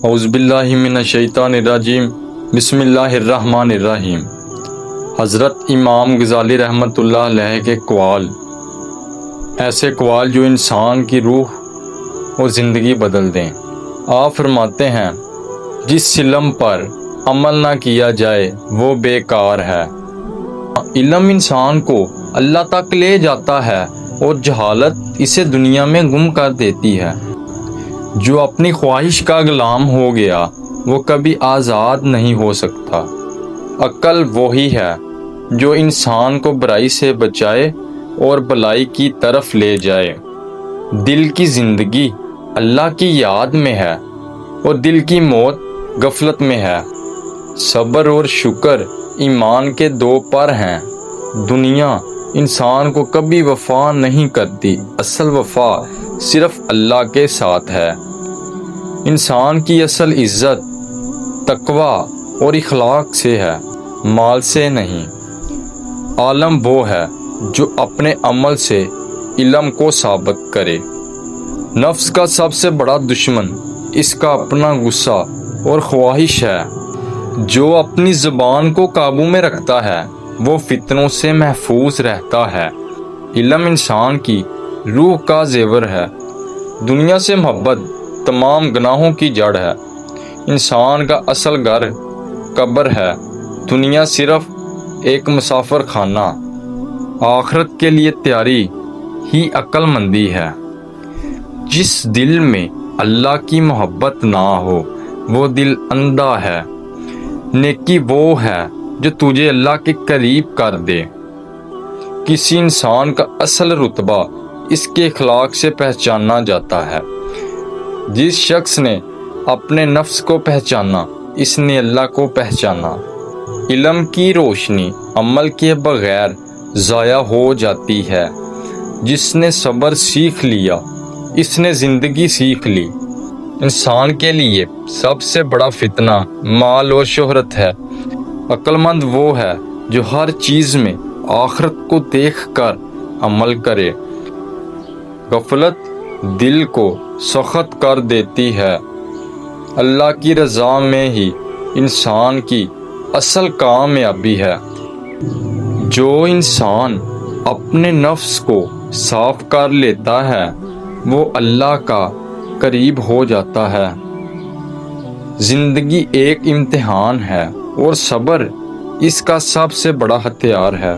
اعوذ باللہ من الشیطان الرجیم بسم اللہ الرحمن الرحیم۔ حضرت امام غزالی رحمۃ اللہ علیہ کے قوال، ایسے قوال جو انسان کی روح اور زندگی بدل دیں۔ آپ فرماتے ہیں، جس علم پر عمل نہ کیا جائے وہ بیکار ہے۔ علم انسان کو اللہ تک لے جاتا ہے اور جہالت اسے دنیا میں گم کر دیتی ہے۔ جو اپنی خواہش کا غلام ہو گیا وہ کبھی آزاد نہیں ہو سکتا۔ عقل وہی ہے جو انسان کو برائی سے بچائے اور بھلائی کی طرف لے جائے۔ دل کی زندگی اللہ کی یاد میں ہے اور دل کی موت غفلت میں ہے۔ صبر اور شکر ایمان کے دو پر ہیں۔ دنیا انسان کو کبھی وفا نہیں کرتی، اصل وفا صرف اللہ کے ساتھ ہے۔ انسان کی اصل عزت تقویٰ اور اخلاق سے ہے، مال سے نہیں۔ عالم وہ ہے جو اپنے عمل سے علم کو ثابت کرے۔ نفس کا سب سے بڑا دشمن اس کا اپنا غصہ اور خواہش ہے۔ جو اپنی زبان کو قابو میں رکھتا ہے وہ فتنوں سے محفوظ رہتا ہے۔ علم انسان کی روح کا زیور ہے۔ دنیا سے محبت تمام گناہوں کی جڑ ہے۔ انسان کا اصل گھر قبر ہے، دنیا صرف ایک مسافر خانہ۔ آخرت کے لیے تیاری ہی عقل مندی ہے۔ جس دل میں اللہ کی محبت نہ ہو وہ دل اندھا ہے۔ نیکی وہ ہے جو تجھے اللہ کے قریب کر دے۔ کسی انسان کا اصل رتبہ اس کے اخلاق سے پہچانا جاتا ہے۔ جس شخص نے اپنے نفس کو پہچانا اس نے اللہ کو پہچانا۔ علم کی روشنی عمل کے بغیر ضائع ہو جاتی ہے۔ جس نے صبر سیکھ لیا اس نے زندگی سیکھ لی۔ انسان کے لیے سب سے بڑا فتنہ مال اور شہرت ہے۔ عقل مند وہ ہے جو ہر چیز میں آخرت کو دیکھ کر عمل کرے۔ غفلت دل کو سخت کر دیتی ہے۔ اللہ کی رضا میں ہی انسان کی اصل کامیابی ہے۔ جو انسان اپنے نفس کو صاف کر لیتا ہے وہ اللہ کا قریب ہو جاتا ہے۔ زندگی ایک امتحان ہے اور صبر اس کا سب سے بڑا ہتھیار ہے۔